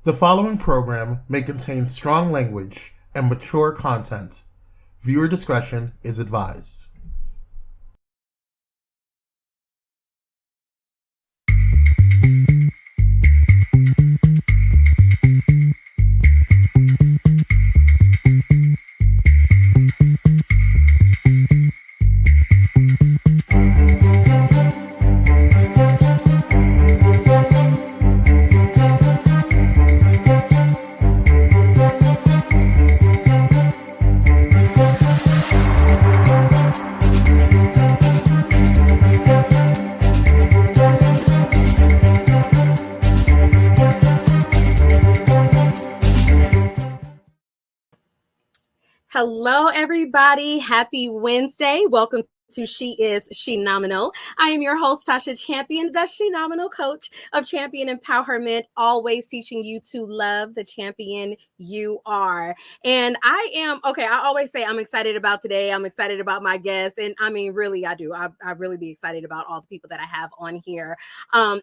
The following program may contain strong language and mature content. Viewer discretion is advised. Hello, everybody. Happy Wednesday. Welcome to She Is Shenomenal. I am your host, Tasha Champion, the Shenomenal Coach of Champion Empowerment, always teaching you to love the champion you are. And I always say I'm excited about today. I'm excited about my guests. And I mean, really, I do. I really be excited about all the people that I have on here.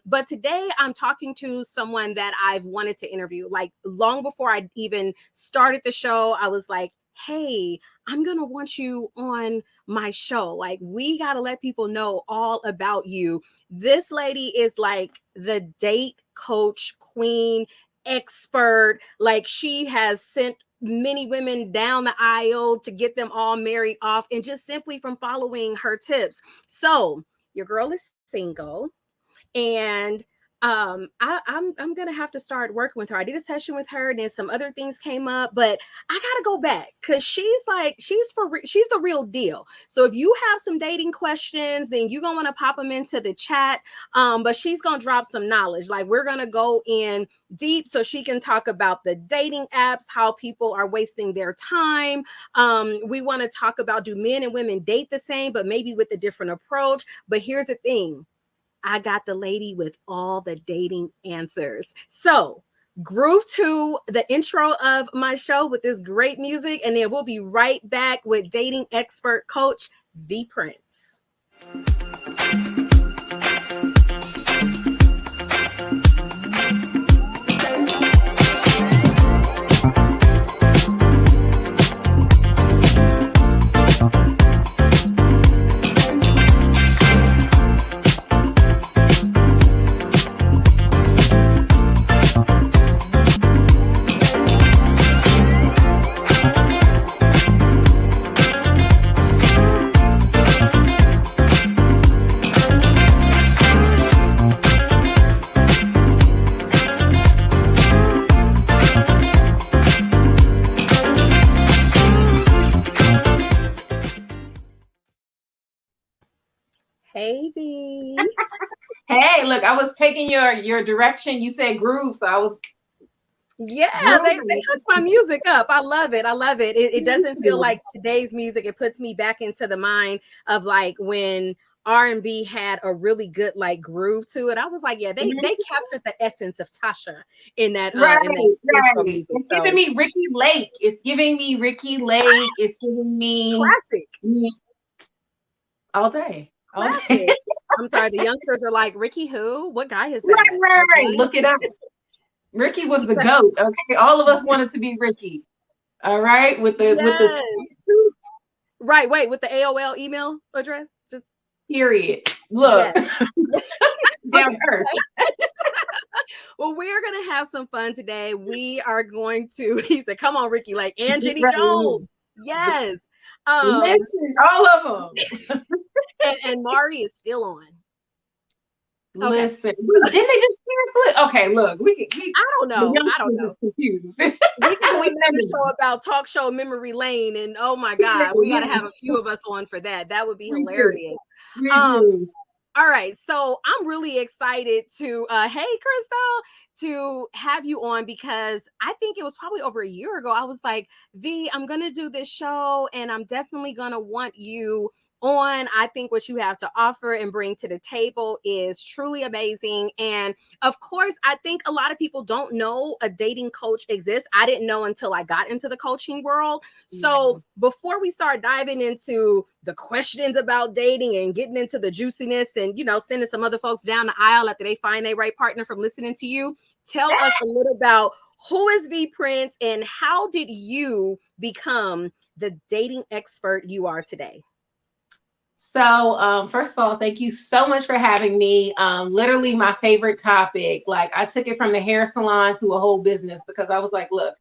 But today I'm talking to someone that I've wanted to interview. Like long before I even started the show, I was like, hey, I'm going to want you on my show. Like, we got to let people know all about you. This lady is like the date coach queen expert. Like, she has sent many women down the aisle to get them all married off, and just simply from following her tips. So your girl is single, and I'm gonna have to start working with her. I did a session with her, and then some other things came up, but I gotta go back because she's the real deal. So if you have some dating questions, then you're gonna want to pop them into the chat. But she's gonna drop some knowledge. Like, we're gonna go in deep so she can talk about the dating apps, how people are wasting their time. We want to talk about, do men and women date the same, but maybe with a different approach. But here's the thing. I got the lady with all the dating answers. So groove to the intro of my show with this great music, and then we'll be right back with dating expert coach Vee Prince. Hey, Vee. Hey, look, I was taking your direction. You said groove, so I was. Yeah, they hooked my music up. I love it. I love it. It doesn't feel like today's music. It puts me back into the mind of like when R&B had a really good like groove to it. I was like, yeah, they captured the essence of Tasha in that Right. intro music. It's giving me Ricky Lake. It's giving me Ricky Lake. It's giving me classic all day. Classic. I'm sorry, the youngsters are like, Ricky who? What guy is that? Right. Look it up. Ricky was the GOAT. Okay, all of us wanted to be Ricky. All right, with the right. Wait, with the AOL email address, just period. Look, down earth. Well, we are going to have some fun today. We are going to. He said, "Come on, Ricky, like and Jenny Jones." Yes. Listen, all of them. and Mari is still on. Okay. Listen, didn't they just cancel it? Okay, look, I don't know. Confused. We can do another show about talk show memory lane, and oh my God, we got to have a few of us on for that. That would be hilarious. All right, so I'm really excited to, hey, Crystal, to have you on, because I think it was probably over a year ago. I was like, Vee, I'm going to do this show, and I'm definitely going to want you on. I think what you have to offer and bring to the table is truly amazing. And of course, I think a lot of people don't know a dating coach exists. I didn't know until I got into the coaching world. So before we start diving into the questions about dating and getting into the juiciness and, you know, sending some other folks down the aisle after they find their right partner from listening to you, tell us a little about Who is Vee Prince, and how did you become the dating expert you are today? So, first of all, thank you so much for having me. Literally my favorite topic. Like, I took it from the hair salon to a whole business because I was like, look,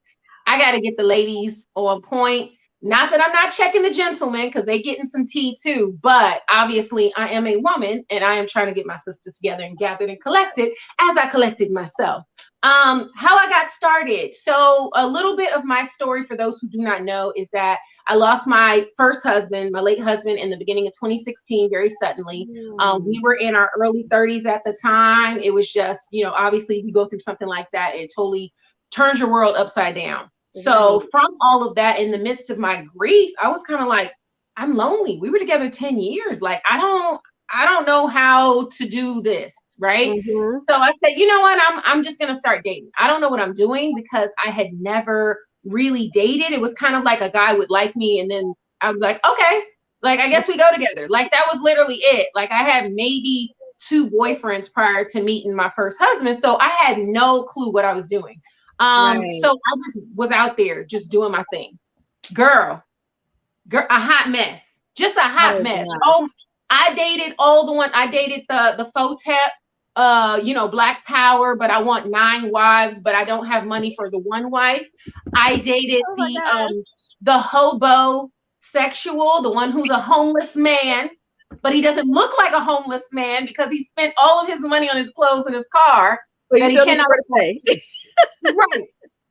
I got to get the ladies on point. Not that I'm not checking the gentlemen because they getting some tea too, but obviously I am a woman and I am trying to get my sisters together and gathered and collected as I collected myself. How I got started. So a little bit of my story for those who do not know is that I lost my first husband, my late husband, in the beginning of 2016, very suddenly. We were in our early 30s at the time. It was just, obviously, if you go through something like that, it totally turns your world upside down. So from all of that, in the midst of my grief, I was kind of like, I'm lonely. We were together 10 years. Like, I don't know how to do this. Right. So I said, you know what? I'm just going to start dating. I don't know what I'm doing because I had never really dated. It was kind of like a guy would like me. And then I was like, okay, like, I guess we go together. Like, that was literally it. Like, I had maybe 2 boyfriends prior to meeting my first husband. So I had no clue what I was doing. So I just was out there just doing my thing. Girl, a hot mess, just a hot mess. Gosh. Oh, I dated the Photep, Black Power, but I want 9 wives, but I don't have money for the one wife. I dated the hobo sexual, the one who's a homeless man, but he doesn't look like a homeless man because he spent all of his money on his clothes and his car. But he cannot say. Right.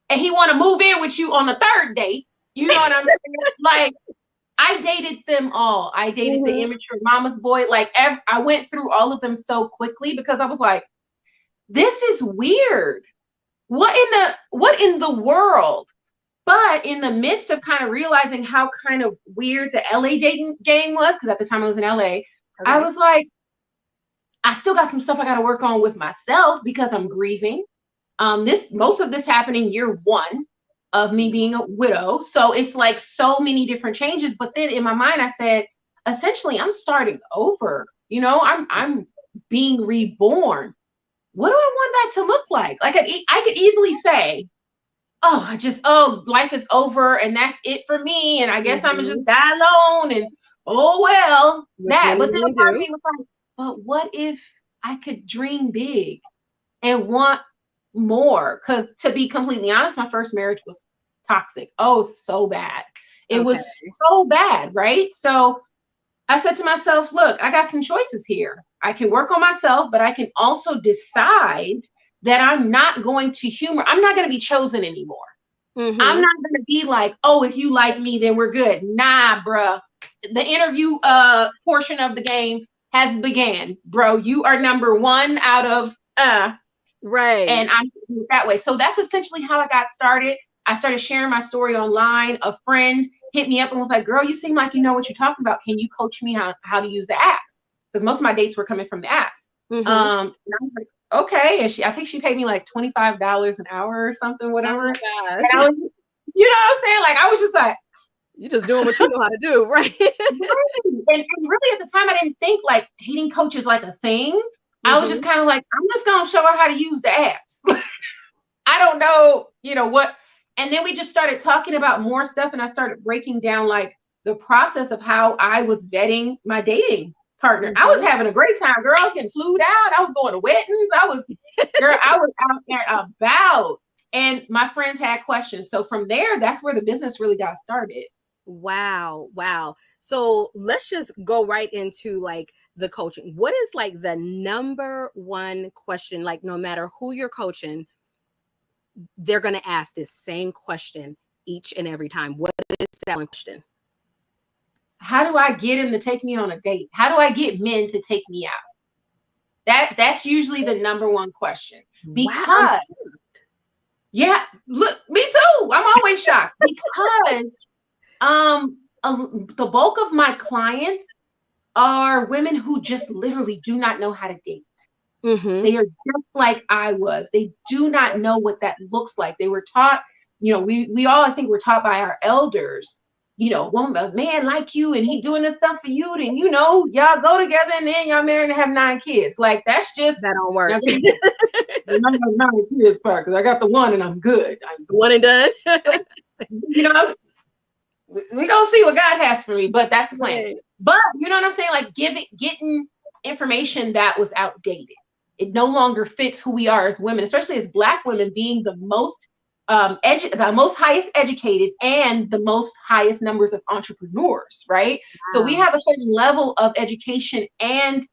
And he want to move in with you on the 3rd date. You know what I'm saying? Like, I dated them all. I dated the immature mama's boy. Like, I went through all of them so quickly because I was like, this is weird. What in the world? But in the midst of kind of realizing how kind of weird the LA dating game was, because at the time I was in LA, I was like, I still got some stuff I got to work on with myself because I'm grieving. Most of this happened in year 1 of me being a widow. So it's like so many different changes. But then in my mind, I said, essentially, I'm starting over. I'm being reborn. What do I want that to look like? Like, I could easily say, life is over and that's it for me. And I guess I'm gonna just die alone and well, that. But then part of me was like, but what if I could dream big and want more? Because to be completely honest, my first marriage was toxic. Oh, so bad. It was so bad, right? So I said to myself, look, I got some choices here. I can work on myself, but I can also decide that I'm not going to I'm not going to be chosen anymore. I'm not going to be like, oh, if you like me, then we're good. Nah, bruh. The interview portion of the game has began, bro. You are number 1 out of right. And I'm that way. So that's essentially how I got started. I started sharing my story online. A friend hit me up and was like, girl, you seem like you know what you're talking about. Can you coach me how to use the app? Because most of my dates were coming from the apps. And I was like, okay. And I think she paid me like $25 an hour or something, whatever. Oh my gosh. And I was, you know what I'm saying? Like, I was just like, you're just doing what you know how to do, right? And really at the time, I didn't think like dating coach is like a thing. I was just kind of like, I'm just going to show her how to use the apps. I don't know, what. And then we just started talking about more stuff. And I started breaking down like the process of how I was vetting my dating partner. I was having a great time. Girl, I was getting flued out. I was going to weddings. I was out there about. And my friends had questions. So from there, that's where the business really got started. Wow. So let's just go right into like the coaching. What is like the number 1 question? Like, no matter who you're coaching, they're going to ask this same question each and every time. What is that one question? How do I get him to take me on a date? How do I get men to take me out? That's usually the number 1 question. Because yeah, look, me too. I'm always shocked because the bulk of my clients are women who just literally do not know how to date. They are just like I was. They do not know what that looks like. They were taught, we all, I think, were taught by our elders a man like you and he doing this stuff for you, then y'all go together and then y'all married and have 9 kids. Like that's just that don't work. I'm not 9 kids part because I got the one and I'm good. One and done. We gonna see what God has for me, but that's the plan. Right. But you know what I'm saying? Like getting information that was outdated. It no longer fits who we are as women, especially as Black women, being the most the most highest educated and the most highest numbers of entrepreneurs, right? Wow. So we have a certain level of education and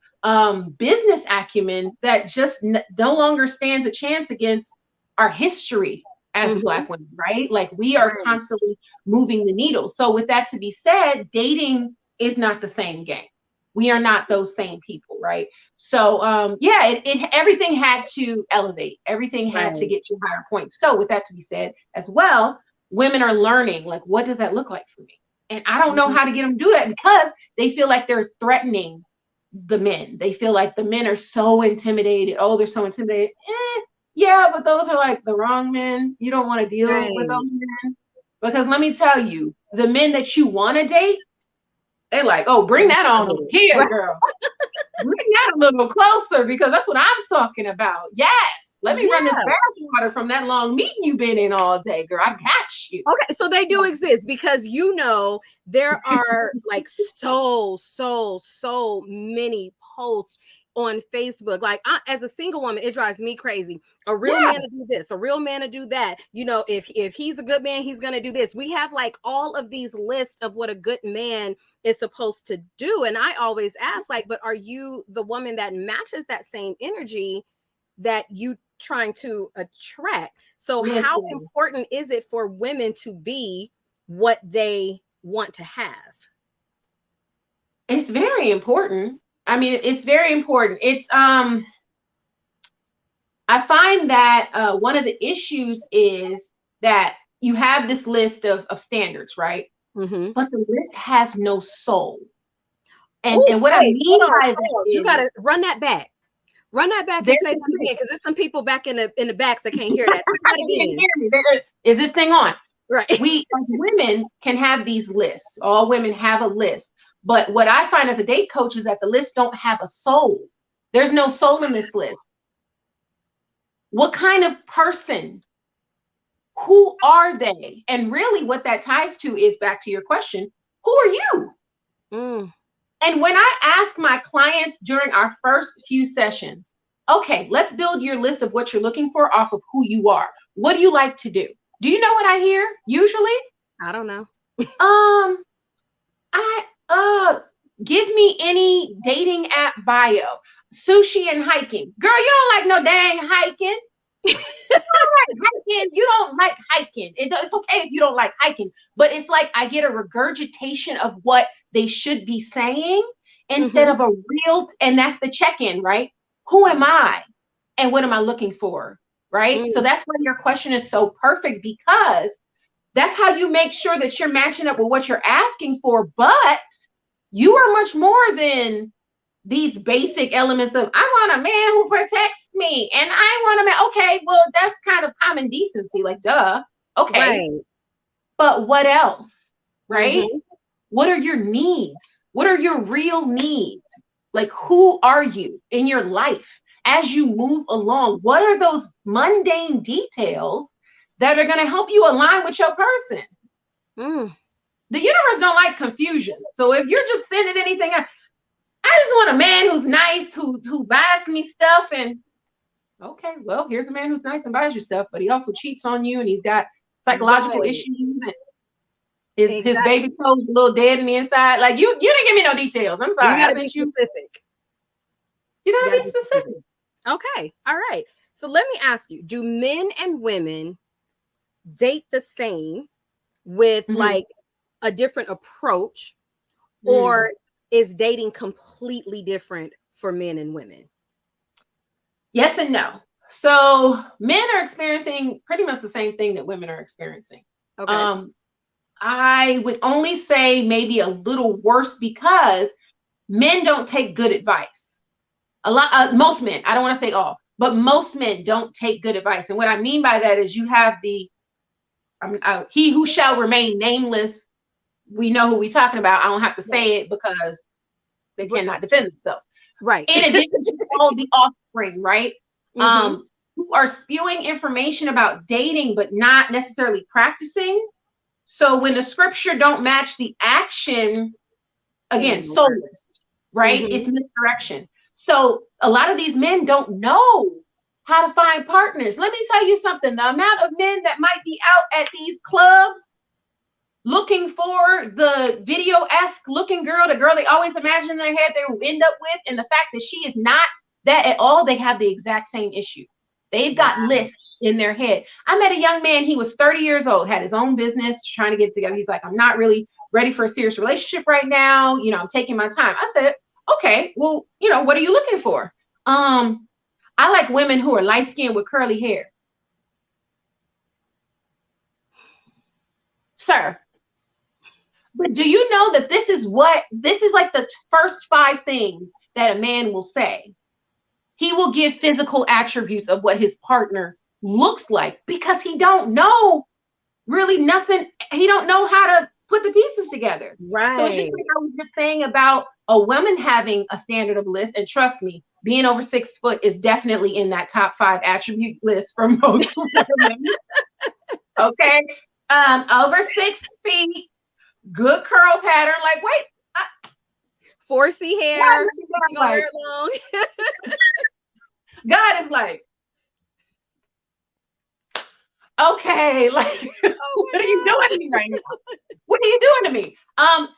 business acumen that just no longer stands a chance against our history as Black women, right? Like we are constantly moving the needle. So with that to be said, dating is not the same game. We are not those same people, right? So everything had to elevate. Everything had to get to higher points. So with that to be said as well, women are learning, like, what does that look like for me? And I don't know how to get them to do that because they feel like they're threatening the men. They feel like the men are so intimidated. Oh, they're so intimidated. Yeah, but those are like the wrong men. You don't want to deal with those men. Because let me tell you, the men that you want to date, they're like, oh, bring that on over here, girl. Bring that a little closer because that's what I'm talking about. Yes. Let me run this bathwater from that long meeting you've been in all day, girl. I got you. Okay, so they do exist because there are like so many posts on Facebook. Like as a single woman, it drives me crazy. A real man to do this, a real man to do that. If he's a good man, he's gonna do this. We have like all of these lists of what a good man is supposed to do. And I always ask, like, but are you the woman that matches that same energy that you trying to attract? So how important is it for women to be what they want to have? It's very important. I mean, it's very important. It's I find that one of the issues is that you have this list of standards, right? But the list has no soul. And what I mean by that is, you gotta run that back. Run that back and say that again, because there's some people back in the backs that can't hear that. Is this thing on? Right. We as women can have these lists. All women have a list. But what I find as a date coach is that the list don't have a soul. There's no soul in this list. What kind of person? Who are they? And really what that ties to is back to your question, who are you? And when I ask my clients during our first few sessions, okay, let's build your list of what you're looking for off of who you are. What do you like to do? Do you know what I hear usually? I don't know. Give me any dating app bio. Sushi and hiking. Girl, you don't like no dang hiking. You don't like hiking. It's okay if you don't like hiking, but it's like I get a regurgitation of what they should be saying instead of a real, and that's the check-in, right? Who am I? And what am I looking for? Right? So that's why your question is so perfect, because that's how you make sure that you're matching up with what you're asking for. But you are much more than these basic elements of, I want a man who protects me, and I want a man. Okay, well, that's kind of common decency, like, duh. Okay. Right. But what else? Right? What are your needs? What are your real needs? Like, who are you in your life as you move along? What are those mundane details that are going to help you align with your person? The universe don't like confusion. So if you're just sending anything out, I just want a man who's nice, who buys me stuff. And okay, well, here's a man who's nice and buys you stuff, but he also cheats on you, and he's got psychological issues. And his baby toes a little dead in the inside. Like, you didn't give me no details. I'm sorry. You gotta be specific. You gotta be specific. Okay. All right. So let me ask you, do men and women date the same with like a different approach, or is dating completely different for men and women? Yes and no. So men are experiencing pretty much the same thing that women are experiencing. Okay. I would only say maybe a little worse, because men don't take good advice. Most men, I don't want to say all, but most men don't take good advice. And what I mean by that is you have the he who shall remain nameless we know who we're talking about. I don't have to say it because they cannot defend themselves. Right. In addition to all the offspring, right? Mm-hmm. Who are spewing information about dating, but not necessarily practicing. So when the scripture don't match the action, again, soulless, right? Mm-hmm. It's misdirection. So a lot of these men don't know how to find partners. Let me tell you something. The amount of men that might be out at these clubs looking for the video-esque looking girl, the girl they always imagine in their head they will end up with, and the fact that she is not that at all, they have the exact same issue. They've got lists in their head. I met a young man, he was 30 years old, had his own business, trying to get together. He's like, I'm not really ready for a serious relationship right now. You know, I'm taking my time. I said, okay, well, you know, what are you looking for? I like women who are light-skinned with curly hair. Sir, but do you know that this is like the first 5 things that a man will say? He will give physical attributes of what his partner looks like because he don't know really nothing. He don't know how to put the pieces together. Right. So it's just like I was just saying about a woman having a standard of list. And trust me, being over 6 foot is definitely in that top 5 attribute list for most women. Okay. Over 6 feet. Good curl pattern. Like, wait. 4C hair. Like, long. God is like, okay, like, what are you doing to me right now? What are you doing to me?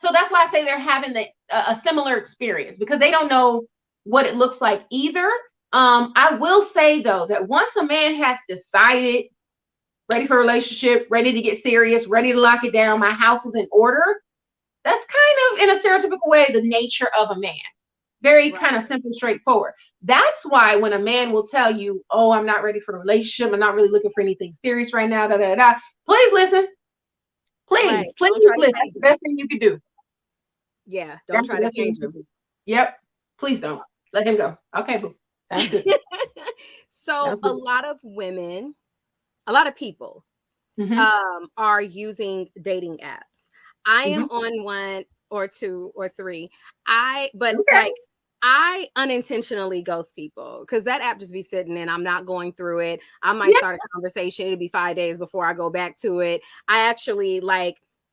So that's why I say they're having a similar experience because they don't know what it looks like either. I will say though that once a man has decided, ready for a relationship, ready to get serious, ready to lock it down, my house is in order. That's kind of, in a stereotypical way, the nature of a man. Very kind of simple, straightforward. That's why when a man will tell you, oh, I'm not ready for a relationship, I'm not really looking for anything serious right now, please listen. Please listen. That's the best thing you could do. Yeah, don't try to change him. Yep. Please don't. Let him go. Okay, boo. That's good. So a lot of women, a lot of people are using dating apps. I am on 1 or 2 or 3. I unintentionally ghost people because that app just be sitting and I'm not going through it. I might start a conversation. It'll be 5 days before I go back to it. I actually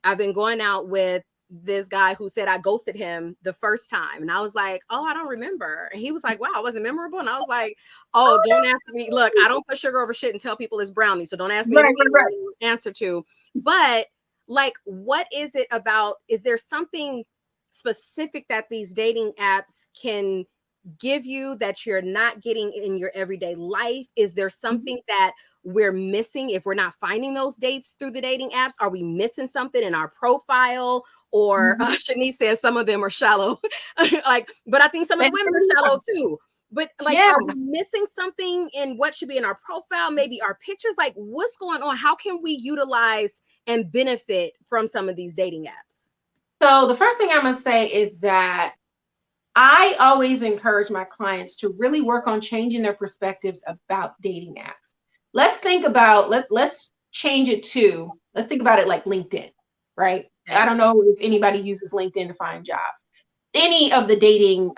I've been going out with this guy who said I ghosted him the first time. And I was like, oh, I don't remember. And he was like, wow, I wasn't memorable. And I was like, oh, don't ask me. Look, I don't put sugar over shit and tell people it's brownie. So don't ask me to answer to. But like, what is it about? Is there something specific that these dating apps can give you that you're not getting in your everyday life? Is there something that we're missing if we're not finding those dates through the dating apps? Are we missing something in our profile? Or Shanice says some of them are shallow. But I think some of the women are shallow too. But are we missing something in what should be in our profile? Maybe our pictures? Like, what's going on? How can we utilize and benefit from some of these dating apps? So the first thing I'm going to say is that I always encourage my clients to really work on changing their perspectives about dating apps. Let's think about, let's change it to, let's think about it like LinkedIn, right? I don't know if anybody uses LinkedIn to find jobs. Any of the dating,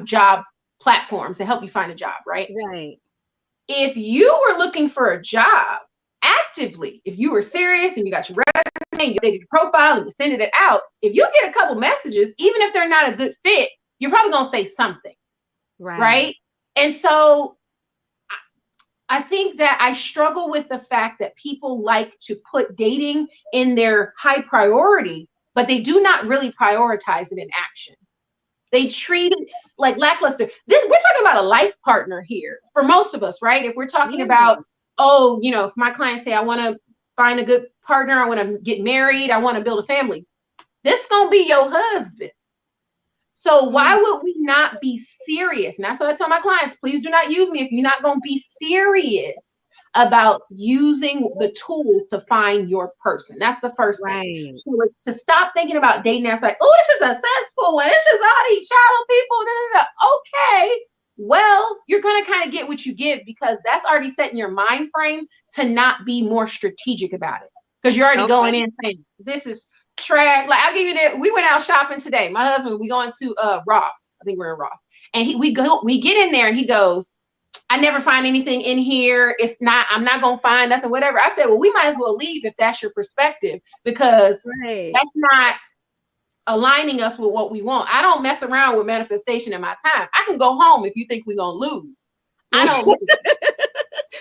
job platforms to help you find a job, right? Right. If you were looking for a job actively, if you were serious and you got your resume, you updated your profile and you sending it out, if you get a couple messages, even if they're not a good fit, you're probably going to say something, right? And so I think that I struggle with the fact that people like to put dating in their high priority, but they do not really prioritize it in action. They treat it like lackluster. We're talking about a life partner here for most of us, right? If we're talking about, if my clients say, I want to find a good partner, I want to get married, I want to build a family, this is going to be your husband. So why would we not be serious? And that's what I tell my clients. Please do not use me if you're not going to be serious about using the tools to find your person. That's the first thing. So to stop thinking about dating apps like, oh, it's just a cesspool one. It's just all these shallow people. Okay, well, you're going to kind of get what you give because that's already set in your mind frame to not be more strategic about it. Because you're already going in saying, this is trash. Like I'll give you that. We went out shopping today. My husband, we going to Ross. I think we're in Ross. And we get in there and he goes, I never find anything in here. I'm not going to find nothing, whatever. I said, well, we might as well leave if that's your perspective, because that's not aligning us with what we want. I don't mess around with manifestation in my time. I can go home if you think we're going to lose. I don't.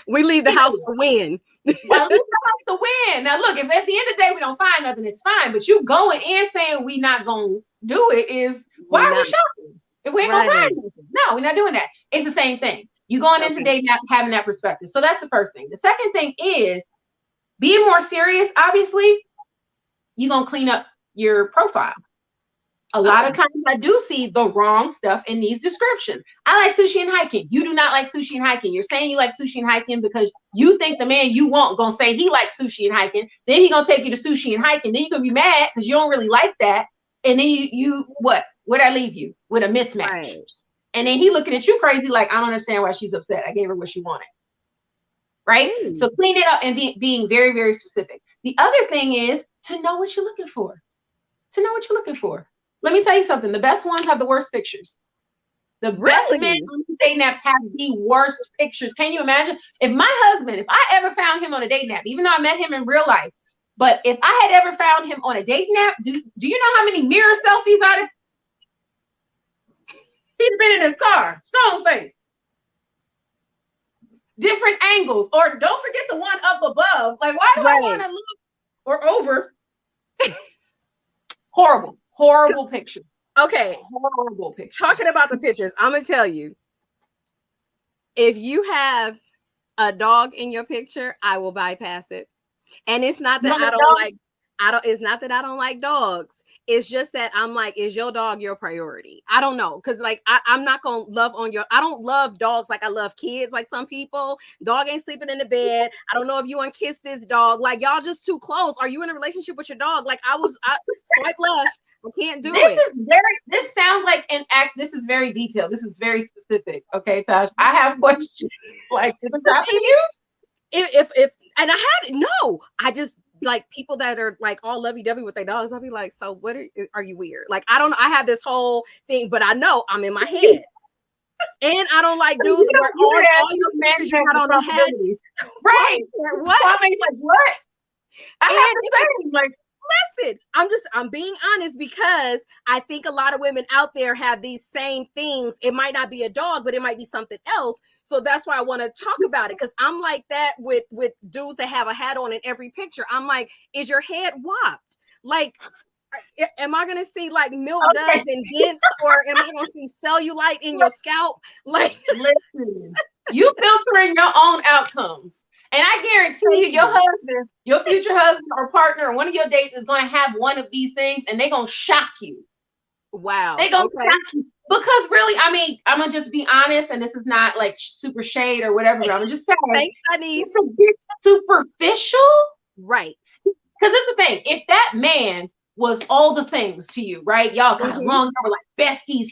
We leave the house to win. Well, leave the house to win. Now, look, if at the end of the day we don't find nothing, it's fine. But you going and saying we not going to do it is, why are we shopping? If we ain't going to find anything. No, we're not doing that. It's the same thing. You going into dating having that perspective. So that's the first thing. The second thing is being more serious. Obviously, you're going to clean up your profile. A lot of times I do see the wrong stuff in these descriptions. I like sushi and hiking. You do not like sushi and hiking. You're saying you like sushi and hiking because you think the man you want going to say he likes sushi and hiking. Then he going to take you to sushi and hiking. Then you're going to be mad because you don't really like that. And then you what? Where'd I leave you? With a mismatch. Right. And then he looking at you crazy like, I don't understand why she's upset. I gave her what she wanted. Right? So clean it up and being very, very specific. The other thing is to know what you're looking for. To know what you're looking for. Let me tell you something. The best ones have the worst pictures. The best men on dating apps have the worst pictures. Can you imagine? If my husband, if I ever found him on a dating app, even though I met him in real life, but if I had ever found him on a dating app, do you know how many mirror selfies I'd have? He's been in his car, stone face. Different angles. Or don't forget the one up above. Like, why do I want to look or over? Horrible pictures. Okay. Horrible pictures. Talking about the pictures, I'm going to tell you, if you have a dog in your picture, I will bypass it. And it's not that it's not that I don't like dogs. It's just that I'm like, is your dog your priority? I don't know. Cause like, I'm not going to love on I don't love dogs like I love kids. Like some people, dog ain't sleeping in the bed. I don't know if you want to kiss this dog. Like y'all just too close. Are you in a relationship with your dog? Like I swipe left. I can't do it. This sounds like this is very detailed. This is very specific. Okay, Tash. I have questions. Like, is it happening to you? And I just like people that are like all lovey-dovey with their dogs. I'll be like, so what are you weird? Like, I don't know. I have this whole thing, but I know I'm in my head. And I don't like dudes where all your pictures you got on the head. Right. What? I mean, like, what? I have to say, like, listen, I'm being honest because I think a lot of women out there have these same things. It might not be a dog, but it might be something else. So that's why I want to talk about it. Cause I'm like that with dudes that have a hat on in every picture. I'm like, is your head wopped? Like, am I going to see like milk duds and dents, or am I going to see cellulite in your scalp? Like, listen, you filtering your own outcomes. And I guarantee you, your husband, your future husband or partner, or one of your dates is going to have one of these things, and they're going to shock you. Wow. They're going to shock you. Because really, I mean, I'm going to just be honest, and this is not like super shade or whatever, but I'm just saying. Thanks, honey. It's a bit superficial. Right. Because it's the thing. If that man was all the things to you, right? Y'all got along, y'all were like besties.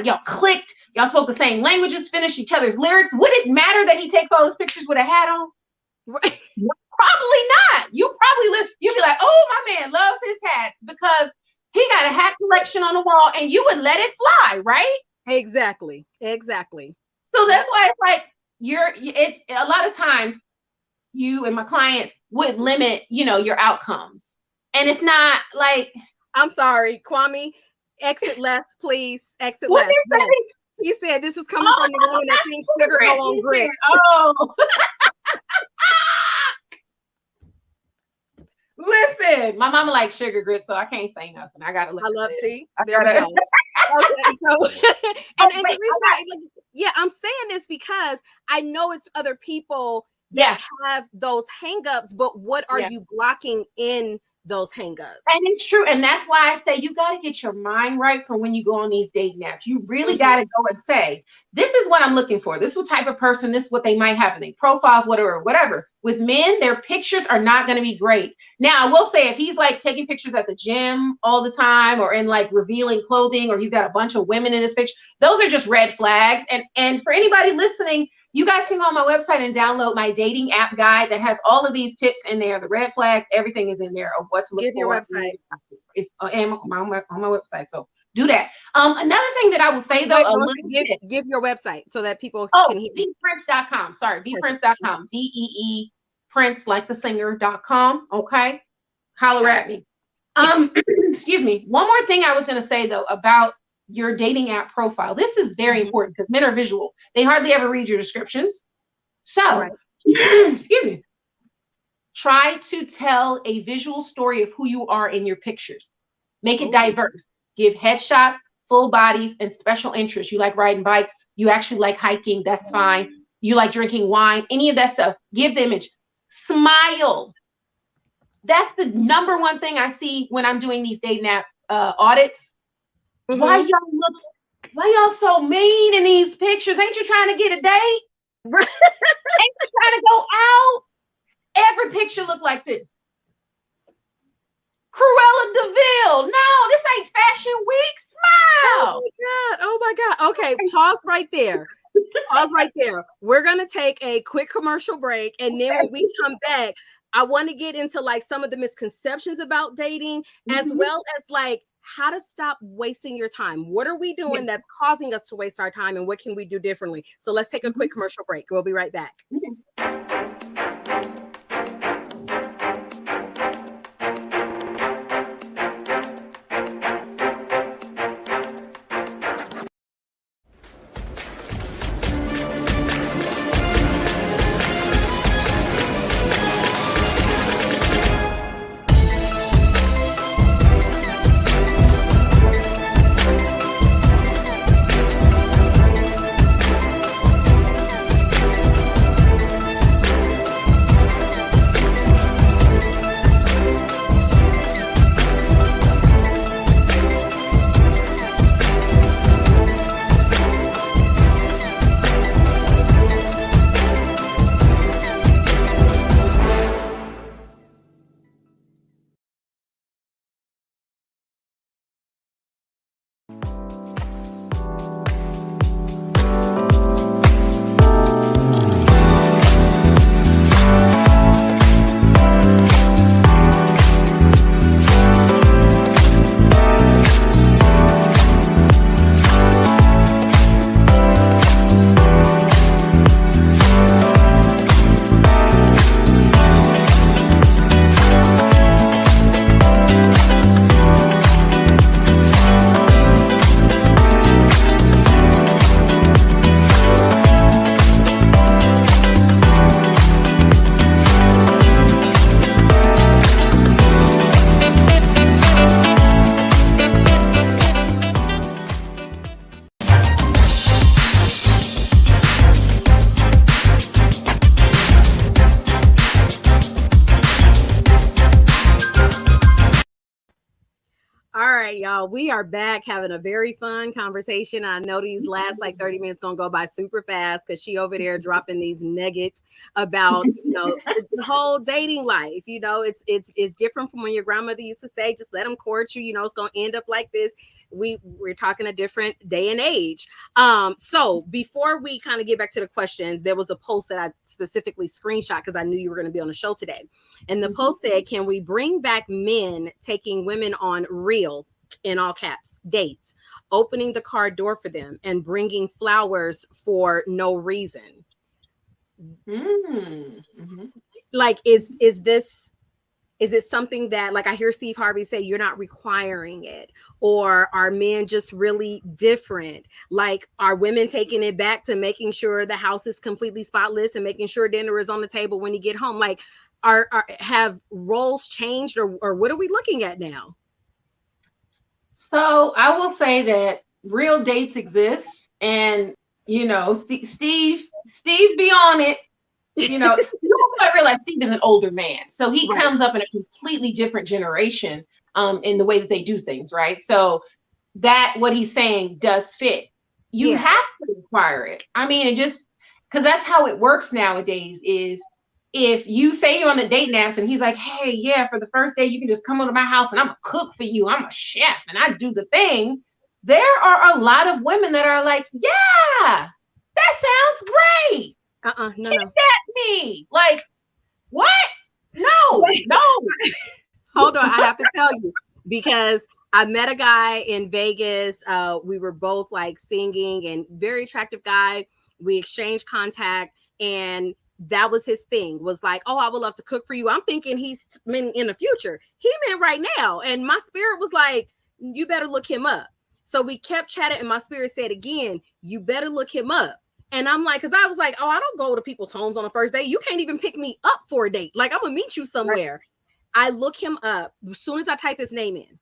Y'all clicked. Y'all spoke the same languages, finished each other's lyrics. Would it matter that he takes all his pictures with a hat on? Right. Probably not. You'd be like, oh, my man loves his hats because he got a hat collection on the wall, and you would let it fly, right? Exactly. So that's why it's like it's a lot of times you and my clients would limit, your outcomes. And it's not like, I'm sorry, Kwame, exit less, please. Exit less. He said this is coming from the woman that thinks sugar go on grits. Oh. Listen, my mama likes sugar grits, so I can't say nothing. I gotta look. There we go. Okay, so and the reason why, I'm saying this because I know it's other people that have those hangups, but what are you blocking in those hangups? And it's true. And that's why I say you got to get your mind right for when you go on these dating apps. You really got to go and say, this is what I'm looking for. This is what type of person, this is what they might have in their profiles, whatever. With men, their pictures are not going to be great. Now, I will say if he's like taking pictures at the gym all the time, or in like revealing clothing, or he's got a bunch of women in his picture, those are just red flags. And for anybody listening, you guys can go on my website and download my dating app guide that has all of these tips in there. The red flags, everything is in there of what to look for. Give your website. It's on my website. So do that. Another thing that I will say though, give your website so that people can hear. VeePrince.com. Sorry, VeePrince.com. VEE Prince like the singer.com. Okay. Holler at me. Excuse me. One more thing I was going to say though about your dating app profile. This is very important because men are visual. They hardly ever read your descriptions. So, excuse me. Try to tell a visual story of who you are in your pictures. Make it diverse. Give headshots, full bodies, and special interests. You like riding bikes. You actually like hiking. That's fine. You like drinking wine. Any of that stuff. Give the image. Smile. That's the number one thing I see when I'm doing these dating app audits. Why y'all so mean in these pictures? Ain't you trying to get a date? Ain't you trying to go out? Every picture look like this. Cruella DeVille. No, this ain't Fashion Week. Smile. Oh my God. Okay, pause right there. Pause right there. We're gonna take a quick commercial break, and then when we come back, I want to get into like some of the misconceptions about dating, as well as like how to stop wasting your time. What are we doing that's causing us to waste our time, and what can we do differently? So let's take a quick commercial break. We'll be right back. Y'all, we are back having a very fun conversation. I know these last like 30 minutes gonna go by super fast because she over there dropping these nuggets about the whole dating life. It's different from when your grandmother used to say, just let them court you. It's gonna end up like this. We're talking a different day and age. So before we kind of get back to the questions, there was a post that I specifically screenshot because I knew you were going to be on the show today. And the post said, can we bring back men taking women on real, in all caps, dates, opening the car door for them and bringing flowers for no reason? Like, is it something that, like, I hear Steve Harvey say, you're not requiring it? Or are men just really different? Like, are women taking it back to making sure the house is completely spotless and making sure dinner is on the table when you get home? Like, have roles changed, or what are we looking at now? So I will say that real dates exist, and Steve be on it. I realize Steve is an older man, so he comes up in a completely different generation in the way that they do things, right? So that what he's saying does fit. You have to require it. I mean, it just because that's how it works nowadays. Is if you say you're on the dating apps and he's like, hey, yeah, for the first day you can just come over to my house and I'm a cook for you. I'm a chef and I do the thing. There are a lot of women that are like, yeah, that sounds great. No. That me. Like, what? No. Hold on. I have to tell you, because I met a guy in Vegas. We were both like singing, and very attractive guy. We exchanged contact, and that was his thing, was like, oh, I would love to cook for you. I'm thinking he's meant in the future. He meant right now. And my spirit was like, you better look him up. So we kept chatting, and my spirit said again, you better look him up. And I'm like, because I was like, oh, I don't go to people's homes on a first date. You can't even pick me up for a date. Like, I'm going to meet you somewhere. Right. I look him up. As soon as I type his name in,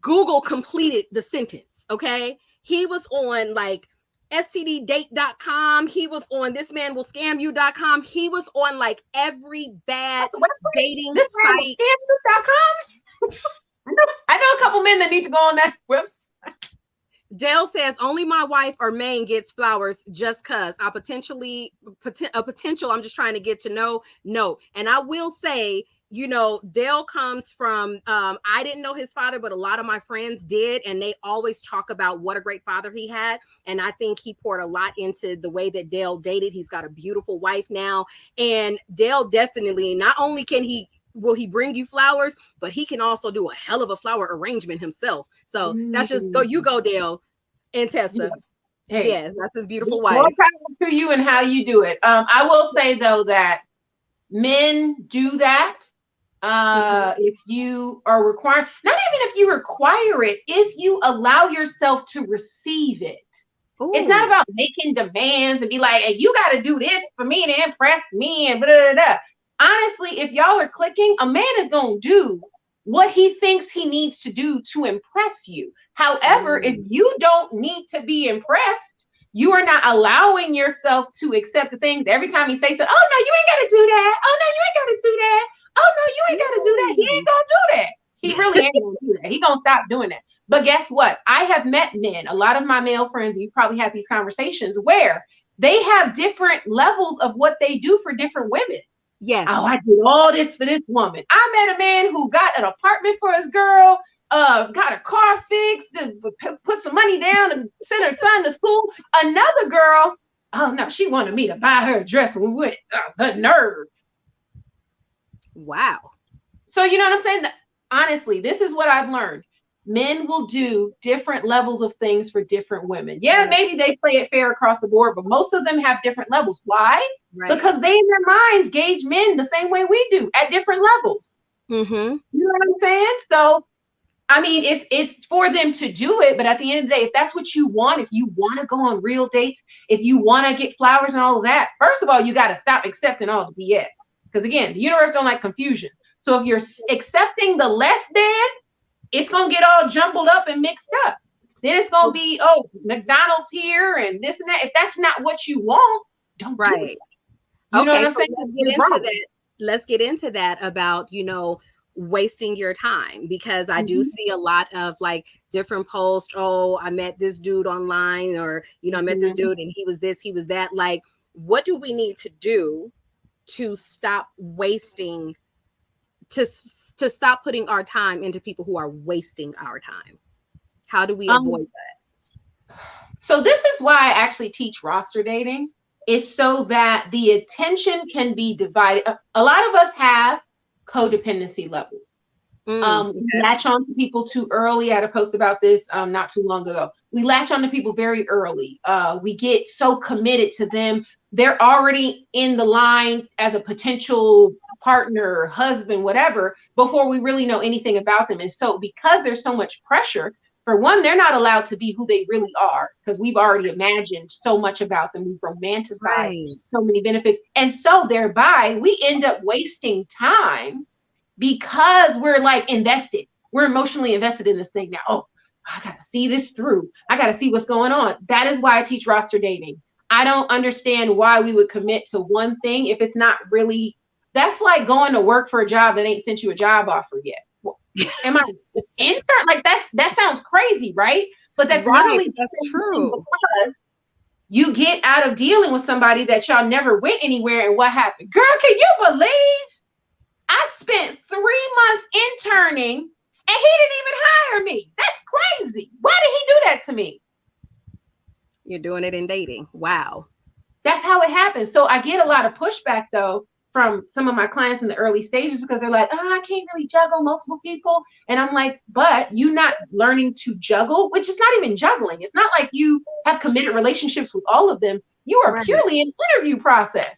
Google completed the sentence. Okay. He was on like stddate.com. He was on thismanwillscammyou.com. He was on like every bad dating site. Thismanwillscammyou.com? I know a couple men that need to go on that website. Dale says only my wife or main gets flowers just cause I'm just trying to get to know. No. And I will say, you know, Dale comes from, I didn't know his father, but a lot of my friends did. And they always talk about what a great father he had. And I think he poured a lot into the way that Dale dated. He's got a beautiful wife now. And Dale definitely, not only will he bring you flowers, but he can also do a hell of a flower arrangement himself. So that's just go Dale and Tessa. Yeah. Hey, yes, that's his beautiful wife. More power to you and how you do it. I will say though that men do that. If you are requiring, not even if you require it, if you allow yourself to receive it. Ooh. It's not about making demands and be like, hey, you got to do this for me to impress me and blah, blah, blah. Honestly, if y'all are clicking, a man is going to do what he thinks he needs to do to impress you. However, if you don't need to be impressed, you are not allowing yourself to accept the things. Every time he says, oh, no, you ain't got to do that. Oh, no, you ain't got to do that. Oh, no, you ain't got to do that. He ain't going to do that. He really ain't going to do that. He going to stop doing that. But guess what? I have met men, a lot of my male friends, you probably had these conversations where they have different levels of what they do for different women. Yes. Oh, I did all this for this woman. I met a man who got an apartment for his girl, got a car fixed, put some money down and sent her son to school. Another girl, oh no, she wanted me to buy her a dress when we went. The nerve. Wow. So you know what I'm saying? Honestly, this is what I've learned. Men will do different levels of things for different women. Yeah, maybe they play it fair across the board, but most of them have different levels. Why? Right. Because they in their minds gauge men the same way we do at different levels. Mm-hmm. You know what I'm saying? So, I mean, it's for them to do it, but at the end of the day, if that's what you want, if you want to go on real dates, if you want to get flowers and all of that, first of all, you got to stop accepting all the BS. Because again, the universe don't like confusion. So if you're accepting the less than, it's going to get all jumbled up and mixed up. Then it's going to be, oh, McDonald's here and this and that. If that's not what you want, don't do it. You know what I'm saying? Let's get into that about, you know, wasting your time, because I do see a lot of like different posts. Oh, I met this dude online, or, you know, I met this dude and he was this, he was that. Like, what do we need to do to stop wasting, to stop putting our time into people who are wasting our time? How do we avoid that? So this is why I actually teach roster dating, is so that the attention can be divided. A lot of us have codependency levels. We latch on to people too early. I had a post about this not too long ago. We latch on to people very early. We get so committed to them. They're already in the line as a potential partner, husband, whatever, before we really know anything about them. And so because there's so much pressure, for one, they're not allowed to be who they really are, because we've already imagined so much about them. We've romanticized so many benefits. And so thereby we end up wasting time because we're like invested. We're emotionally invested in this thing now. Oh, I got to see this through. I got to see what's going on. That is why I teach roster dating. I don't understand why we would commit to one thing if it's not really. That's like going to work for a job that ain't sent you a job offer yet. Am I intern? Like that sounds crazy, right? But that's literally true. Because you get out of dealing with somebody that y'all never went anywhere, and what happened? Girl, can you believe I spent 3 months interning and he didn't even hire me? That's crazy. Why did he do that to me? You're doing it in dating. Wow. That's how it happens. So I get a lot of pushback though, from some of my clients in the early stages because they're like, oh, I can't really juggle multiple people. And I'm like, but you not learning to juggle, which is not even juggling. It's not like you have committed relationships with all of them. You are purely an interview process.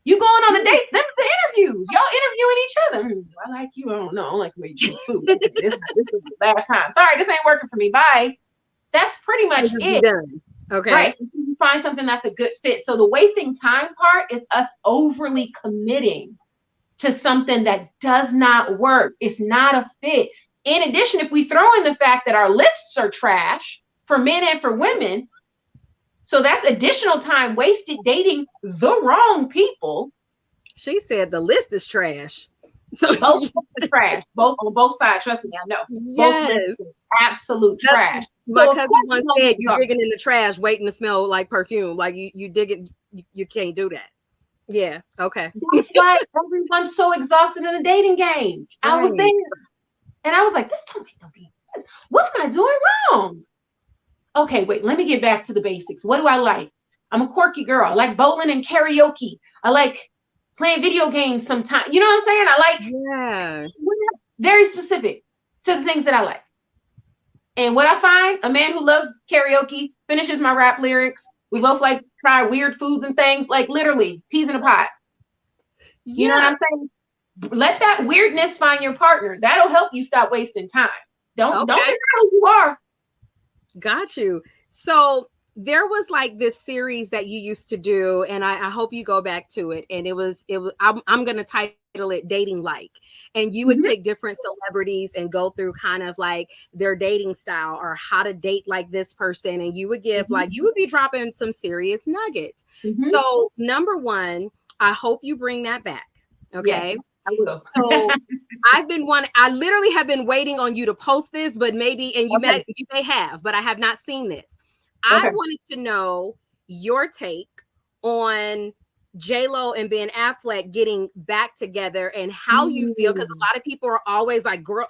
You going on a date, them the interviews. Y'all interviewing each other. I like you. I don't know. I don't like the way you eat food. This is the last time. Sorry, this ain't working for me. Bye. That's pretty much it. Done. Okay. Right. You find something that's a good fit. So the wasting time part is us overly committing to something that does not work. It's not a fit. In addition, if we throw in the fact that our lists are trash for men and for women, so that's additional time wasted dating the wrong people. She said the list is trash. So both are trash. Both on both sides. Trust me, I know. Yes. Both absolute trash. My cousin once said you digging in the trash waiting to smell like perfume. Like you digging, you can't do that. Yeah. Okay. That's why everyone's so exhausted in the dating game. Right. I was there. And I was like, this don't make no sense. What am I doing wrong? Okay, wait, let me get back to the basics. What do I like? I'm a quirky girl. I like bowling and karaoke. I like playing video games sometimes. You know what I'm saying? I like very specific to the things that I like. And what I find, a man who loves karaoke finishes my rap lyrics. We both like try weird foods and things, like literally peas in a pot. You know what I'm saying? Let that weirdness find your partner. That'll help you stop wasting time. Don't figure out who you are. Got you. So there was like this series that you used to do, and I hope you go back to it. And it was I'm gonna title it Dating Like, and you would pick different celebrities and go through kind of like their dating style or how to date like this person, and you would give like you would be dropping some serious nuggets. So number one, I hope you bring that back. Okay. Yes, I will. So I literally have been waiting on you to post this, but maybe, and you may have, but I have not seen this. I wanted to know your take on J-Lo and Ben Affleck getting back together and how you feel, because a lot of people are always like, girl,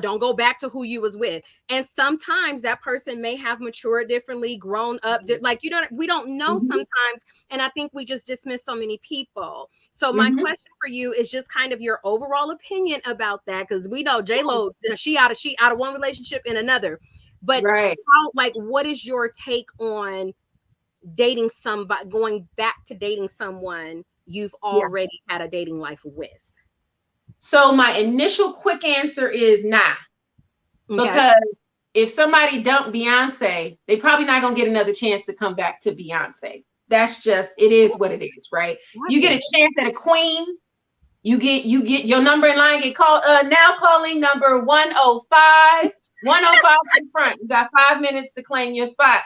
don't go back to who you was with. And sometimes that person may have matured differently, grown up, like we don't know sometimes. And I think we just dismiss so many people. So my question for you is just kind of your overall opinion about that, because we know J-Lo, she out of one relationship in another. But what is your take on dating somebody, going back to dating someone you've already had a dating life with? So my initial quick answer is nah. Because if somebody dumped Beyonce, they probably not gonna get another chance to come back to Beyonce. That's just, it is what it is, right? You get a chance at a queen, you get your number in line, get called, now calling number 105 in front. You got 5 minutes to claim your spot.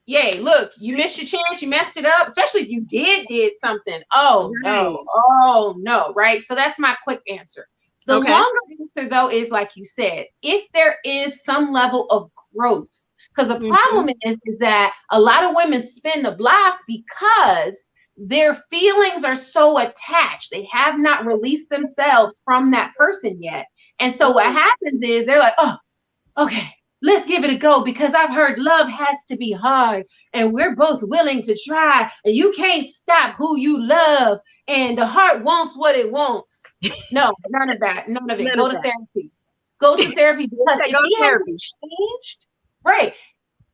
Yay, look, you missed your chance, you messed it up, especially if you did something. Oh no, right? So that's my quick answer. The longer answer, though, is like you said, if there is some level of growth, because the problem is that a lot of women spin the block because their feelings are so attached. They have not released themselves from that person yet. And so what happens is they're like, oh, okay, let's give it a go, because I've heard love has to be hard and we're both willing to try and you can't stop who you love and the heart wants what it wants. No, none of that. None of it. Go to therapy. Go to therapy, because if he hasn't changed, right,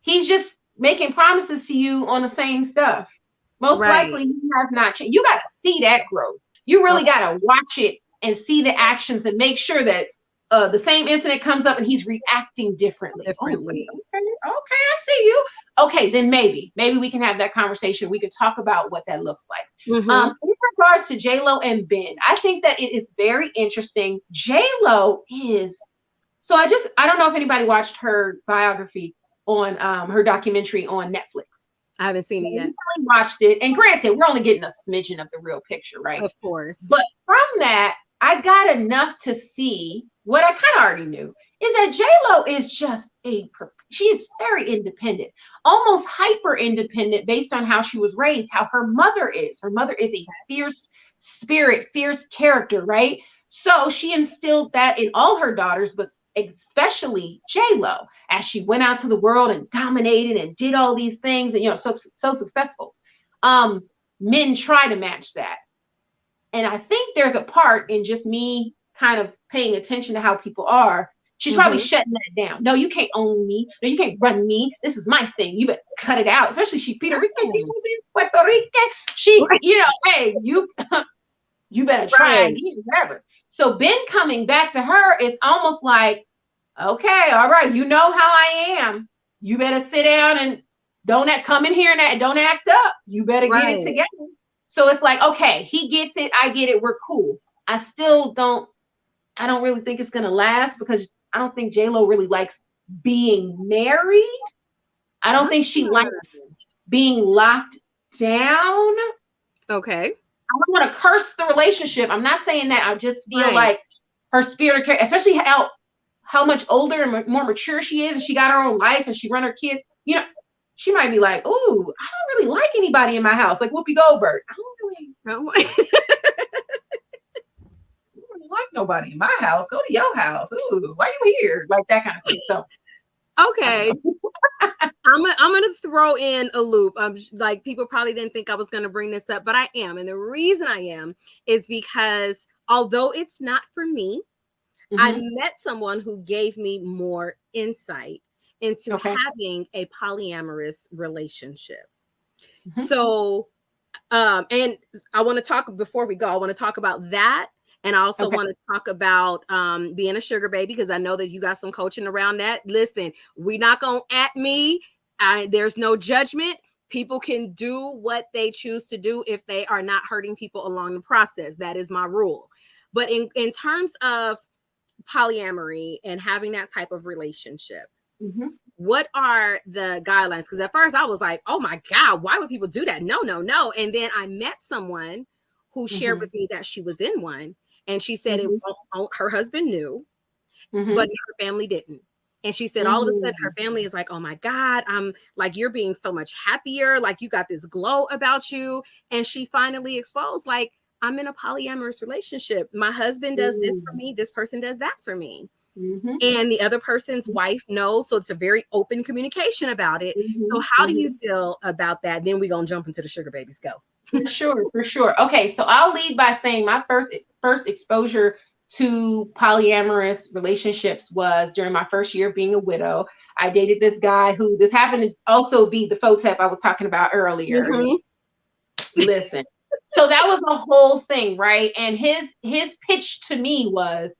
he's just making promises to you on the same stuff. Most likely he has not changed. You got to see that growth. You really got to watch it and see the actions and make sure that the same incident comes up and he's reacting differently. Oh, okay, I see you. Okay, then maybe we can have that conversation. We could talk about what that looks like. In regards to J-Lo and Ben, I think that it is very interesting. J-Lo is, so I don't know if anybody watched her biography on her documentary on Netflix. I haven't seen it yet. I watched it, and granted, we're only getting a smidgen of the real picture, right? Of course. But from that, I got enough to see what I kind of already knew, is that J-Lo is just she is very independent, almost hyper independent based on how she was raised, how her mother is. Her mother is a fierce spirit, fierce character, right? So she instilled that in all her daughters, but especially J-Lo, as she went out to the world and dominated and did all these things and, so successful. Men try to match that. And I think there's a part in just me kind of paying attention to how people are. She's probably shutting that down. No, you can't own me. No, you can't run me. This is my thing. You better cut it out. Especially she's Puerto Rican. She's Puerto Rican. She, you know, hey, you better try again, whatever. So Ben coming back to her is almost like, okay, all right, you know how I am. You better sit down and don't come in here and don't act up. You better get it together. So it's like, okay, he gets it. I get it. We're cool. I don't really think it's going to last because I don't think J-Lo really likes being married. I don't think she likes being locked down. Okay. I don't want to curse the relationship. I'm not saying that. I just feel like her spirit, especially how much older and more mature she is, and she got her own life and she run her kids, you know, she might be like, "Ooh, I don't really like anybody in my house." Like Whoopi Goldberg. I don't really like nobody in my house. Go to your house. Ooh, why you here? Like that kind of thing. So, okay. I'm gonna throw in a loop. Like people probably didn't think I was gonna bring this up, but I am, and the reason I am is because although it's not for me, I met someone who gave me more insight into having a polyamorous relationship. So, and I want to talk before we go. I want to talk about that. And I also want to talk about being a sugar baby, because I know that you got some coaching around that. Listen, we're not going to at me. There's no judgment. People can do what they choose to do if they are not hurting people along the process. That is my rule. But in terms of polyamory and having that type of relationship, what are the guidelines? Because at first I was like, oh my God, why would people do that? No. And then I met someone who shared with me that she was in one. And she said her husband knew, but her family didn't. And she said all of a sudden her family is like, oh my God, I'm like, you're being so much happier. Like you got this glow about you. And she finally exposed, like, I'm in a polyamorous relationship. My husband does this for me. This person does that for me. And the other person's wife knows. So it's a very open communication about it. So how do you feel about that? Then we're going to jump into the sugar babies. Go. For sure. Okay. So I'll lead by saying my first exposure to polyamorous relationships was during my first year of being a widow. I dated this guy who this happened to also be the photep I was talking about earlier. Listen. So that was the whole thing, right? And his pitch to me was,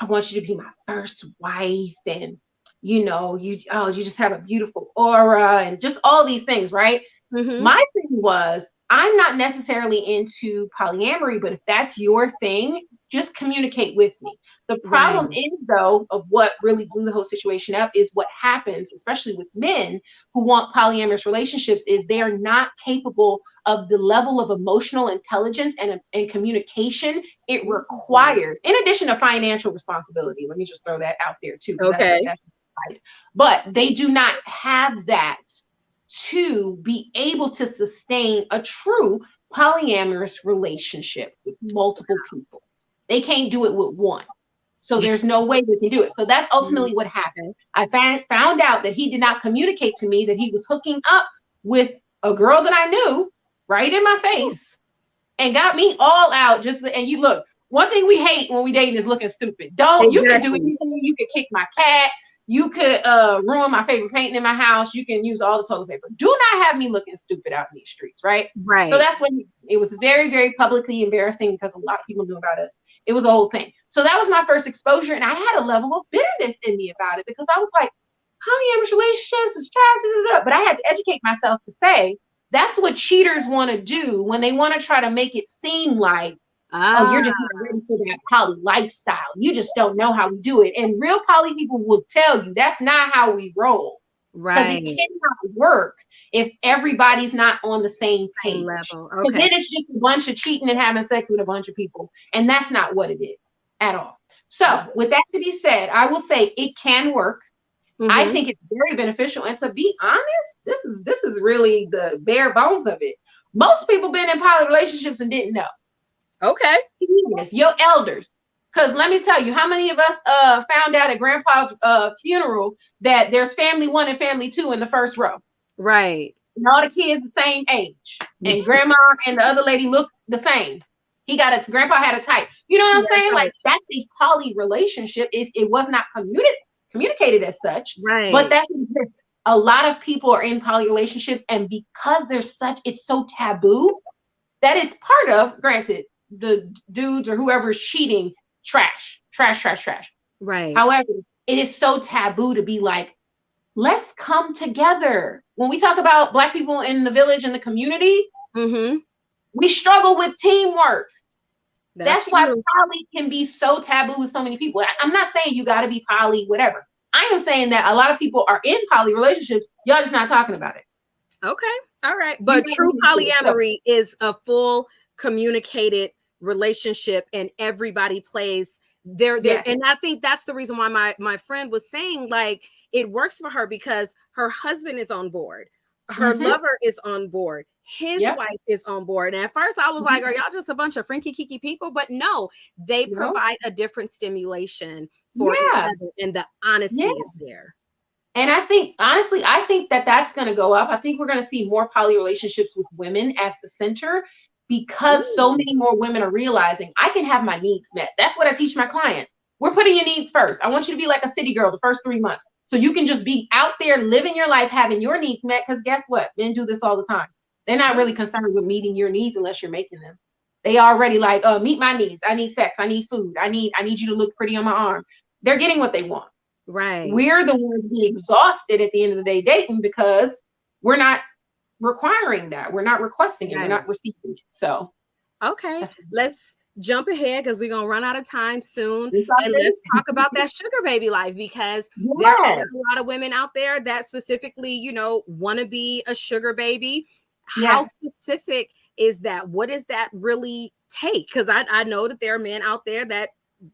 I want you to be my first wife, and you know, you just have a beautiful aura and just all these things, right? My thing was, I'm not necessarily into polyamory, but if that's your thing, just communicate with me. The problem is, though, of what really blew the whole situation up is what happens, especially with men who want polyamorous relationships, is they are not capable of the level of emotional intelligence and communication it requires, in addition to financial responsibility. Let me just throw that out there too. Okay. That's right. But they do not have that to be able to sustain a true polyamorous relationship with multiple people. They can't do it with one. So there's no way they can do it. So that's ultimately what happened. I found out that he did not communicate to me that he was hooking up with a girl that I knew right in my face and got me all out. And you look, one thing we hate when we date is looking stupid. You can do anything. You can kick my cat. You could ruin my favorite painting in my house. You can use all the toilet paper. Do not have me looking stupid out in these streets, right? Right. So that's when it was very, very publicly embarrassing because a lot of people knew about us. It was a whole thing. So that was my first exposure, and I had a level of bitterness in me about it because I was like, polyamorous relationships is trash, but I had to educate myself to say that's what cheaters want to do when they want to try to make it seem like, oh, you're just not ready for that poly lifestyle. You just don't know how we do it. And real poly people will tell you that's not how we roll. Right. Because it cannot work if everybody's not on the same page. Level. Because then it's just a bunch of cheating and having sex with a bunch of people. And that's not what it is at all. So with that to be said, I will say it can work. I think it's very beneficial. And to be honest, this is really the bare bones of it. Most people been in poly relationships and didn't know. Okay. Yes, your elders. Because let me tell you, how many of us found out at grandpa's funeral that there's family 1 and family 2 in the first row? Right. And all the kids the same age. And grandma and the other lady look the same. grandpa had a type. You know what I'm saying? Right. Like, that's a poly relationship. It was not communicated as such, Right. but that's a lot of people are in poly relationships, and because it's so taboo, that is part of, granted, the dudes or whoever's cheating, trash. Right. However, it is so taboo to be like, let's come together. When we talk about Black people in the village and the community, we struggle with teamwork. That's why poly can be so taboo with so many people. I'm not saying you got to be poly, whatever. I am saying that a lot of people are in poly relationships. Y'all just not talking about it. Okay. All right. But true polyamory is a full communicated relationship, and everybody plays there. Yes. And I think that's the reason why my friend was saying, like, it works for her because her husband is on board. Her lover is on board. His wife is on board. And at first I was like, are y'all just a bunch of frinky kiki people? But no, they provide a different stimulation for each other, and the honesty is there. And I think, honestly, I think that that's going to go up. I think we're going to see more poly relationships with women as the center, because so many more women are realizing I can have my needs met. That's what I teach my clients. We're putting your needs first. I want you to be like a city girl the first 3 months, so you can just be out there living your life, having your needs met. Because guess what? Men do this all the time. They're not really concerned with meeting your needs unless you're making them. They already like, meet my needs. I need sex. I need food. I need you to look pretty on my arm. They're getting what they want. Right. We're the ones being exhausted at the end of the day dating, because we're not requiring that. We're not requesting it. We're not receiving it. So, okay, let's jump ahead because we're going to run out of time soon. And let's talk about that sugar baby life, because there are a lot of women out there that specifically, want to be a sugar baby. How specific is that? What does that really take? Because I know that there are men out there that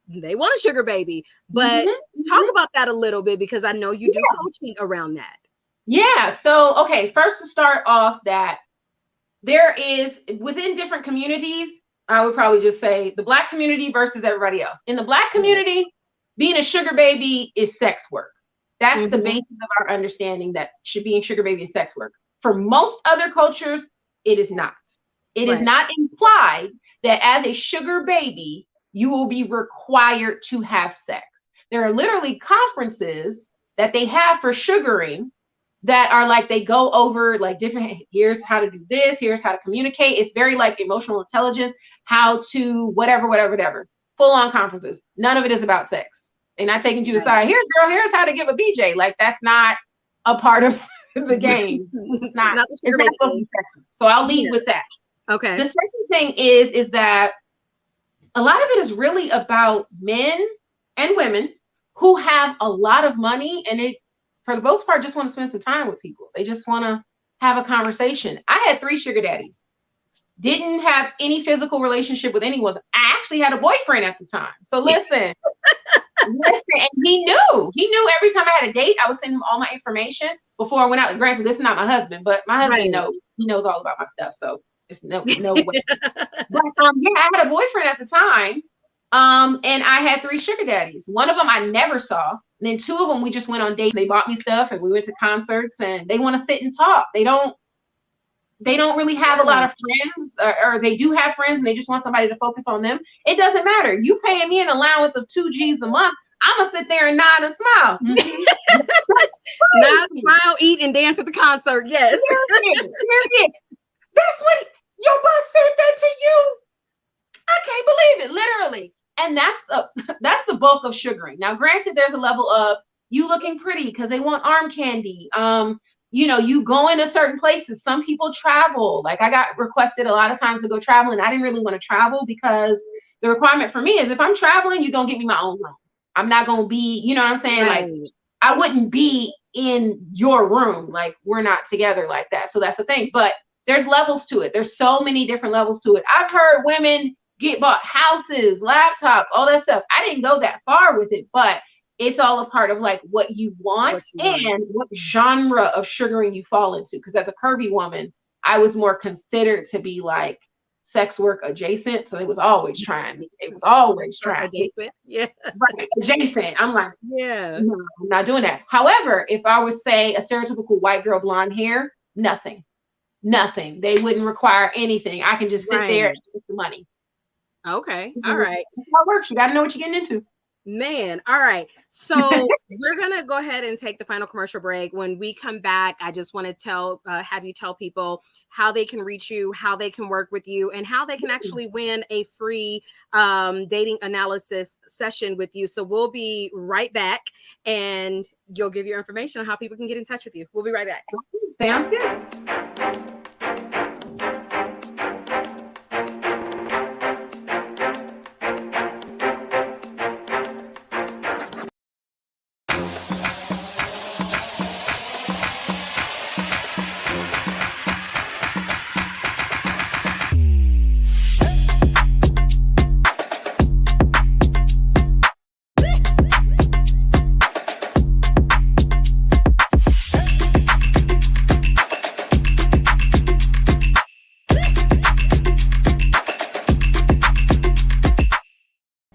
they want a sugar baby, but talk about that a little bit, because I know you do coaching around that. Yeah. So, okay, first to start off, that there is, within different communities, I would probably just say the Black community versus everybody else. In the Black community, being a sugar baby is sex work. That's the basis of our understanding, that being sugar baby is sex work. For most other cultures, it is not. It is not implied that as a sugar baby, you will be required to have sex. There are literally conferences that they have for sugaring that are like, they go over like different, here's how to do this, here's how to communicate. It's very like emotional intelligence, how to whatever. Full on conferences. None of it is about sex. They're not taking you aside. Here's how to give a BJ. Like, that's not a part of the game. It's not the so I'll lead with that. Okay. The second thing is that a lot of it is really about men and women who have a lot of money, and they, for the most part, just want to spend some time with people. They just want to have a conversation. I had 3 sugar daddies. Didn't have any physical relationship with anyone. I actually had a boyfriend at the time. So listen, and he knew every time I had a date, I would send him all my information before I went out. Granted, this is not my husband, but my husband knows. He knows all about my stuff. So it's no way. But I had a boyfriend at the time. And I had 3 sugar daddies. One of them I never saw. And then 2 of them, we just went on dates. They bought me stuff and we went to concerts, and they want to sit and talk. They don't really have a lot of friends, or they do have friends and they just want somebody to focus on them. It doesn't matter. You paying me an allowance of 2 G's a month, I'm going to sit there and nod and smile. Nod, smile, eat, and dance at the concert. Yes. That's what your boss said that to you. I can't believe it, literally. And that's the bulk of sugaring. Now, granted, there's a level of you looking pretty because they want arm candy. You go into certain places. Some people travel. Like, I got requested a lot of times to go travel, and I didn't really want to travel because the requirement for me is, if I'm traveling, you're going to give me my own room. I'm not going to be, you know what I'm saying? Like, I wouldn't be in your room. Like, we're not together like that. So that's the thing. But there's levels to it. There's so many different levels to it. I've heard women get bought houses, laptops, all that stuff. I didn't go that far with it, but it's all a part of like what you want and what genre of sugaring you fall into. Because as a curvy woman, I was more considered to be like sex work adjacent. So it was always trying. Adjacent. Yeah. Right. Adjacent. I'm like, yeah, no, I'm not doing that. However, if I was, say, a stereotypical white girl, blonde hair, nothing. They wouldn't require anything. I can just sit there and get the money. Okay. All right. That's how it works. You got to know what you're getting into. Man, all right. So we're gonna go ahead and take the final commercial break. When we come back, I just want to have you tell people how they can reach you, how they can work with you, and how they can actually win a free dating analysis session with you. So we'll be right back, and you'll give your information on how people can get in touch with you. We'll be right back. Sounds good.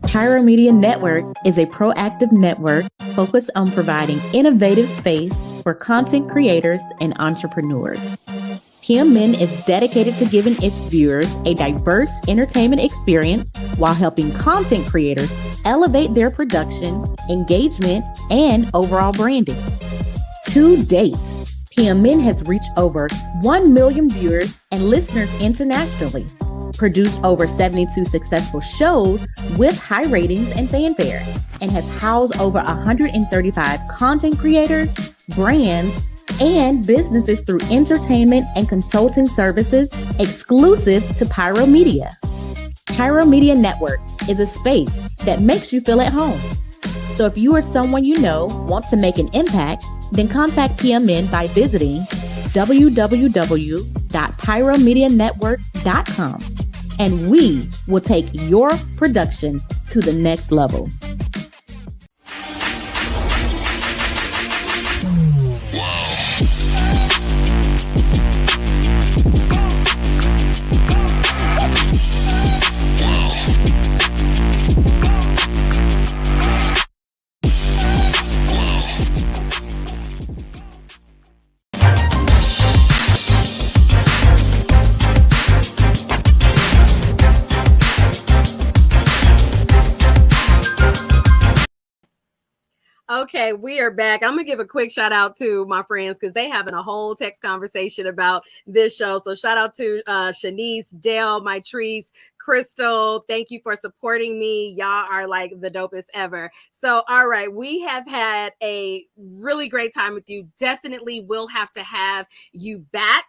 Pyro Media Network is a proactive network focused on providing innovative space for content creators and entrepreneurs. PMN is dedicated to giving its viewers a diverse entertainment experience while helping content creators elevate their production, engagement, and overall branding. To date, PMN has reached over 1 million viewers and listeners internationally, produced over 72 successful shows with high ratings and fanfare, and has housed over 135 content creators, brands, and businesses through entertainment and consulting services exclusive to Pyro Media. Pyro Media Network is a space that makes you feel at home. So if you or someone you know wants to make an impact, then contact PMN by visiting www.pyromedianetwork.com, and we will take your production to the next level. Okay, we are back. I'm gonna give a quick shout out to my friends because they having a whole text conversation about this show. So shout out to Shanice, Dale, Mytrice, Crystal. Thank you for supporting me. Y'all are like the dopest ever. So all right, we have had a really great time with you. Definitely will have to have you back.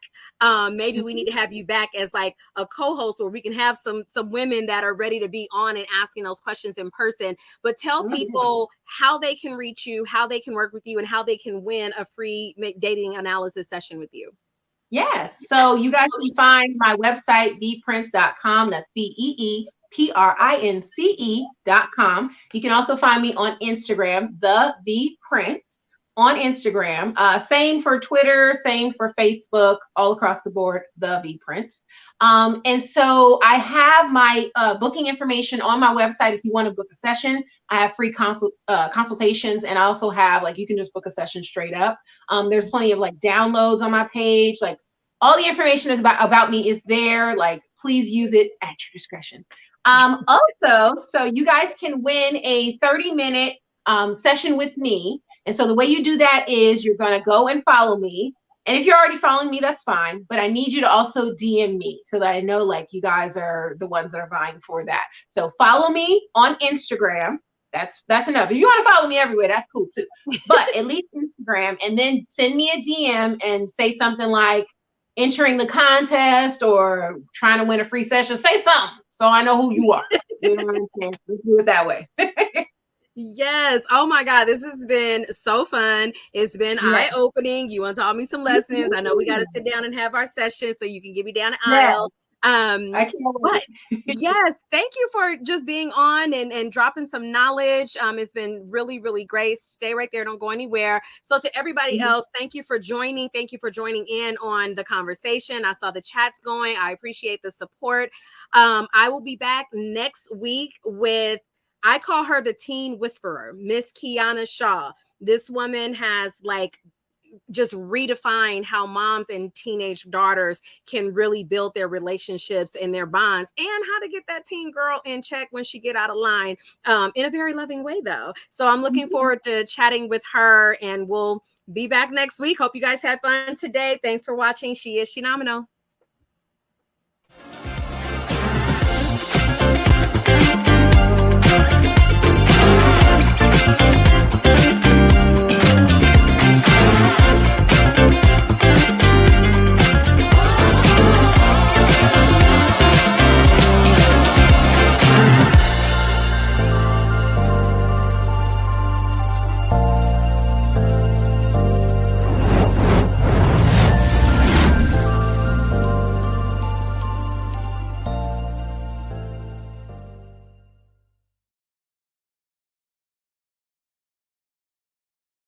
Maybe we need to have you back as like a co-host where we can have some women that are ready to be on and asking those questions in person. But tell people how they can reach you, how they can work with you, and how they can win a free dating analysis session with you. Yes. So you guys can find my website, veeprince.com. That's VEEPRINCE.com. You can also find me on Instagram, the Vee Prince on Instagram. Same for Twitter, same for Facebook, all across the board, the Vee Prince. And so I have my booking information on my website. If you want to book a session, I have free consultations, and I also have like you can just book a session straight up. There's plenty of like downloads on my page. Like all the information is about me is there. Like please use it at your discretion. Also, so you guys can win a 30-minute session with me. And so the way you do that is you're going to go and follow me. And if you're already following me, that's fine. But I need you to also DM me so that I know like you guys are the ones that are vying for that. So follow me on Instagram. That's enough. If you want to follow me everywhere, that's cool too. But at least Instagram, and then send me a DM and say something like entering the contest or trying to win a free session. Say something so I know who you are. You know what I'm saying? Let's do it that way. Yes. Oh my God. This has been so fun. It's been eye-opening. You want to taught me some lessons. I know we got to sit down and have our session so you can get me down the aisle. I can't wait. Yes, thank you for just being on and dropping some knowledge. It's been really, really great. Stay right there. Don't go anywhere. So to everybody else, thank you for joining. Thank you for joining in on the conversation. I saw the chats going. I appreciate the support. I will be back next week with, I call her the teen whisperer, Miss Kiana Shaw. This woman has like just redefine how moms and teenage daughters can really build their relationships and their bonds, and how to get that teen girl in check when she get out of line, in a very loving way though. So I'm looking forward to chatting with her, and we'll be back next week. Hope you guys had fun today. Thanks for watching. She is Shenomenal.